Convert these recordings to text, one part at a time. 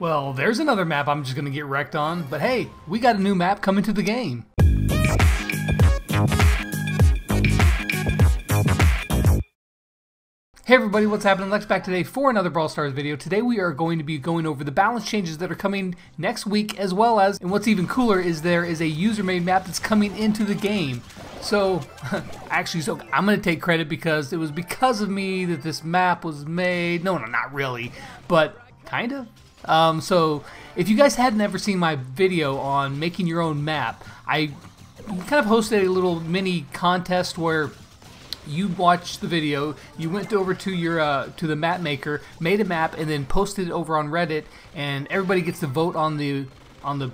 Well, there's another map I'm just going to get wrecked on, but hey, we got a new map coming to the game. Hey everybody, what's happening? Lex back today for another Brawl Stars video. Today we are going to be going over the balance changes that are coming next week, as well as, and what's even cooler is there is a user-made map that's coming into the game. So, actually, I'm going to take credit because it was because of me that this map was made. No, not really, but kind of. So, if you guys hadn't ever seen my video on making your own map, I kind of hosted a little mini contest where you watched the video, you went over to your to the map maker, made a map, and then posted it over on Reddit, and everybody gets to vote on the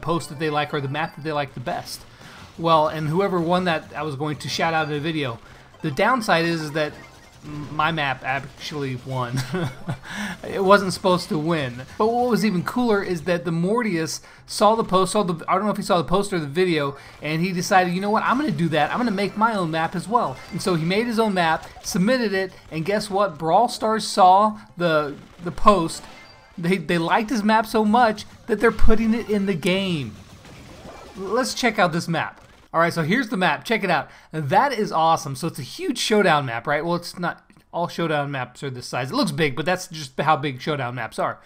post that they like or the map that they like the best. Well, and whoever won that, I was going to shout out in the video. The downside is that my map actually won. It wasn't supposed to win. But what was even cooler is that TheMordeus saw the post, I don't know if he saw the post or the video, and he decided, you know what, I'm going to do that. I'm going to make my own map as well. And so he made his own map, submitted it, and guess what? Brawl Stars saw the post. They liked his map so much that they're putting it in the game. Let's check out this map. Alright, so here's the map. Check it out. That is awesome. So it's a huge Showdown map, right? Well, it's not all Showdown maps are this size. It looks big, but that's just how big Showdown maps are.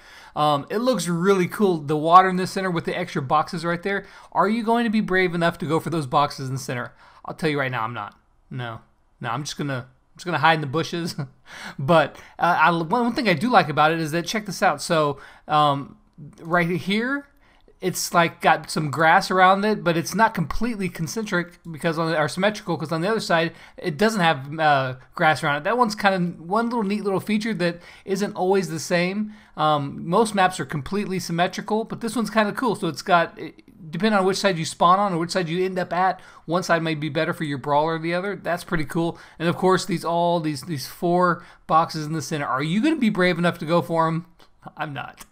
It looks really cool. The water in the center with the extra boxes right there. Are you going to be brave enough to go for those boxes in the center? I'll tell you right now, I'm not. No, I'm just gonna hide in the bushes. But one thing I do like about it is that, check this out. So right here, it's like got some grass around it, but it's not completely concentric because or symmetrical, because on the other side it doesn't have grass around it. That one's kind of one little neat little feature that isn't always the same. Most maps are completely symmetrical, but this one's kind of cool. So it's got, depending on which side you spawn on or which side you end up at, one side might be better for your brawler or the other. That's pretty cool. And of course, these 4 boxes in the center. Are you going to be brave enough to go for them? I'm not.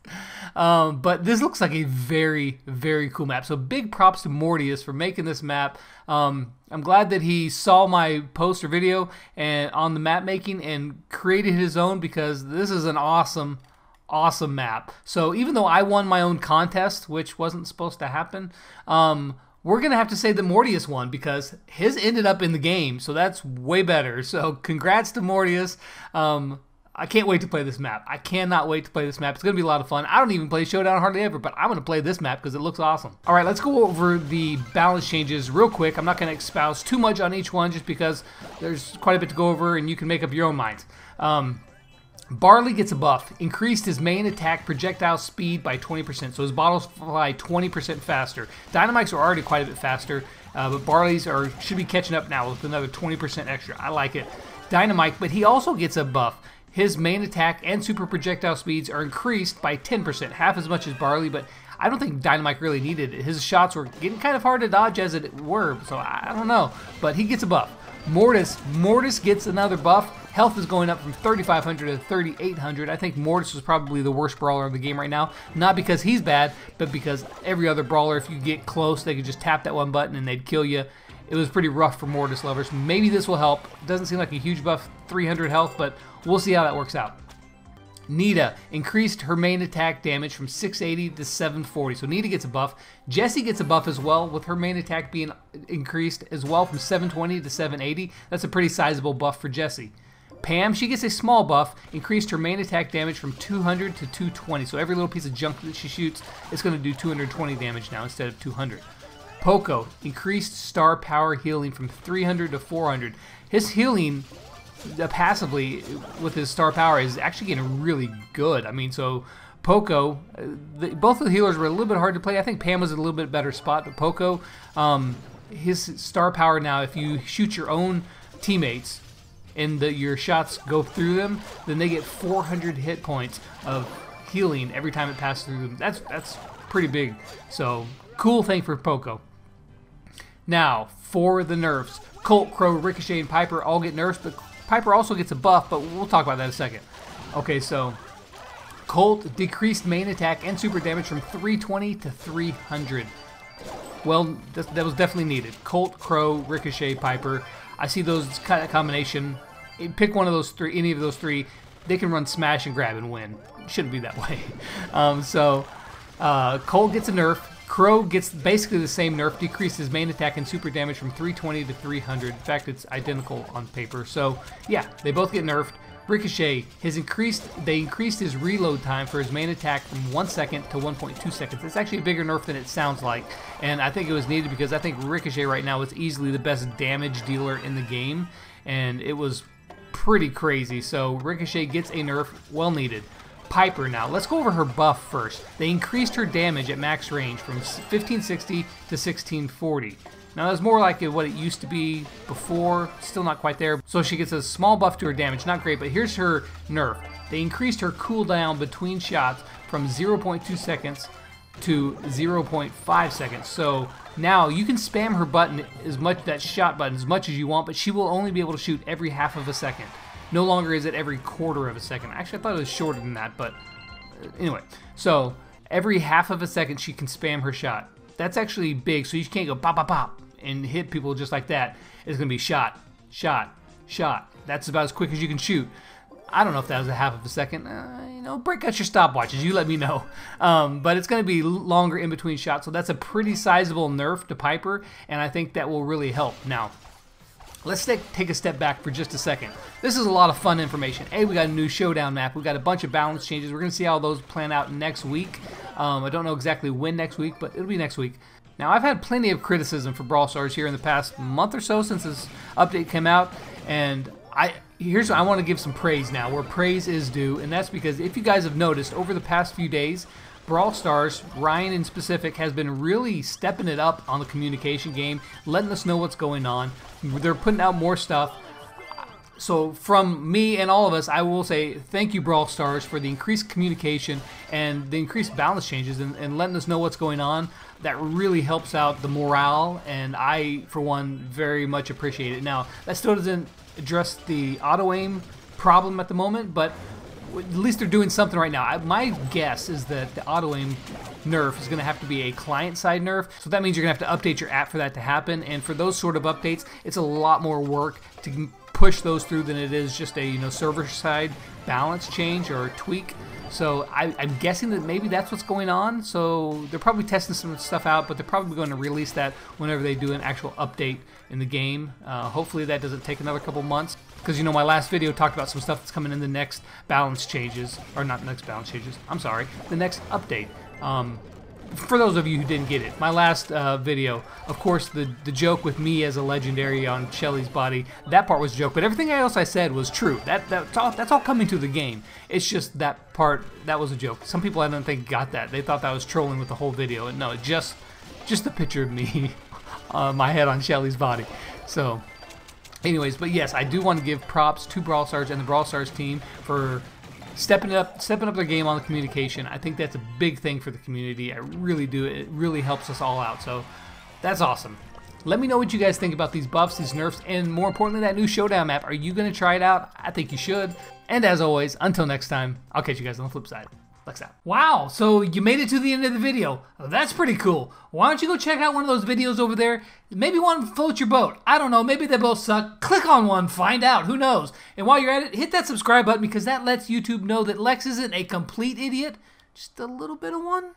But this looks like a very, very cool map. So big props to Mordeus for making this map. I'm glad that he saw my post or video and on the map making and created his own, because this is an awesome map. So even though I won my own contest, which wasn't supposed to happen, we're going to have to say that Mordeus won because his ended up in the game. So that's way better. So congrats to Mordeus. I can't wait to play this map. I cannot wait to play this map. It's going to be a lot of fun. I don't even play Showdown hardly ever, but I'm going to play this map because it looks awesome. All right, let's go over the balance changes real quick. I'm not going to espouse too much on each one just because there's quite a bit to go over and you can make up your own minds. Barley gets a buff. Increased his main attack projectile speed by 20%, so his bottles fly 20% faster. Dynamites are already quite a bit faster, but Barley's should be catching up now with another 20% extra. I like it. Dynamite, but he also gets a buff. His main attack and super projectile speeds are increased by 10%, half as much as Barley, but I don't think Dynamite really needed it. His shots were getting kind of hard to dodge as it were, so I don't know, but he gets a buff. Mortis gets another buff. Health is going up from 3,500 to 3,800. I think Mortis is probably the worst brawler in the game right now, not because he's bad, but because every other brawler, if you get close, they could just tap that one button and they'd kill you. It was pretty rough for Mortis lovers. Maybe this will help. Doesn't seem like a huge buff, 300 health, but we'll see how that works out. Nita increased her main attack damage from 680 to 740. So Nita gets a buff. Jessie gets a buff as well, with her main attack being increased as well from 720 to 780. That's a pretty sizable buff for Jessie. Pam, she gets a small buff, increased her main attack damage from 200 to 220. So every little piece of junk that she shoots is going to do 220 damage now instead of 200. Poco increased star power healing from 300 to 400. His healing passively with his star power is actually getting really good. I mean, so Poco, both of the healers were a little bit hard to play. I think Pam was in a little bit better spot, but Poco, his star power now, if you shoot your own teammates and your shots go through them, then they get 400 hit points of healing every time it passes through them. That's pretty big. So cool thing for Poco. Now, for the nerfs, Colt, Crow, Ricochet, and Piper all get nerfs, but Piper also gets a buff, but we'll talk about that in a second. Okay, so Colt decreased main attack and super damage from 320 to 300. Well, that was definitely needed. Colt, Crow, Ricochet, Piper. I see those kind of combination. Pick one of those three, any of those three. They can run smash and grab and win. It shouldn't be that way. So Colt gets a nerf. Crow gets basically the same nerf, decreased his main attack and super damage from 320 to 300. In fact, it's identical on paper. So yeah, they both get nerfed. Ricochet they increased his reload time for his main attack from 1 second to 1.2 seconds. It's actually a bigger nerf than it sounds like, and I think it was needed because I think Ricochet right now is easily the best damage dealer in the game, and it was pretty crazy. So Ricochet gets a nerf, well needed. Piper now. Let's go over her buff first. They increased her damage at max range from 1560 to 1640. Now that's more like what it used to be before, still not quite there. So she gets a small buff to her damage, not great, but here's her nerf. They increased her cooldown between shots from 0.2 seconds to 0.5 seconds. So now you can spam her button that shot button as much as you want, but she will only be able to shoot every half of a second. No longer is it every quarter of a second. Actually, I thought it was shorter than that, but anyway. So every half of a second she can spam her shot. That's actually big, so you can't go pop, pop, pop and hit people just like that. It's going to be shot, shot, shot. That's about as quick as you can shoot. I don't know if that was a half of a second. You know, break out your stopwatches. You let me know. But it's going to be longer in between shots, so that's a pretty sizable nerf to Piper, and I think that will really help. Now, let's take a step back for just a second. This is a lot of fun information. We got a new Showdown map. We got a bunch of balance changes. We're going to see how those plan out next week. I don't know exactly when next week, but it'll be next week. Now, I've had plenty of criticism for Brawl Stars here in the past month or so since this update came out, and I want to give some praise now, where praise is due, and that's because if you guys have noticed, over the past few days, Brawl Stars, Ryan in specific, has been really stepping it up on the communication game, letting us know what's going on. They're putting out more stuff. So from me and all of us, I will say thank you, Brawl Stars, for the increased communication and the increased balance changes and letting us know what's going on. That really helps out the morale, and I, for one, very much appreciate it. Now, that still doesn't address the auto-aim problem at the moment, but at least they're doing something right now. My guess is that the auto-aim nerf is going to have to be a client-side nerf, so that means you're going to have to update your app for that to happen, and for those sort of updates, it's a lot more work to push those through than it is just a server-side balance change or tweak. So I'm guessing that maybe that's what's going on. So they're probably testing some stuff out, but they're probably going to release that whenever they do an actual update in the game. Hopefully that doesn't take another couple months, because my last video talked about some stuff that's coming in the next balance changes, or not next balance changes, I'm sorry, the next update. For those of you who didn't get it, my last video, of course, the joke with me as a legendary on Shelly's body, that part was a joke, but everything else I said was true. That's all coming to the game. It's just that part, that was a joke. Some people I don't think got that. They thought that was trolling with the whole video. And no, just a picture of me, my head on Shelly's body. So, anyways, but yes, I do want to give props to Brawl Stars and the Brawl Stars team for stepping up their game on the communication. I think that's a big thing for the community. I really do. It really helps us all out. So that's awesome. Let me know what you guys think about these buffs, these nerfs, and more importantly, that new Showdown map. Are you going to try it out? I think you should. And as always, until next time, I'll catch you guys on the flip side. Lex out. Wow, so you made it to the end of the video. That's pretty cool. Why don't you go check out one of those videos over there? Maybe one floats your boat. I don't know, maybe they both suck. Click on one, find out, who knows? And while you're at it, hit that subscribe button, because that lets YouTube know that Lex isn't a complete idiot, just a little bit of one.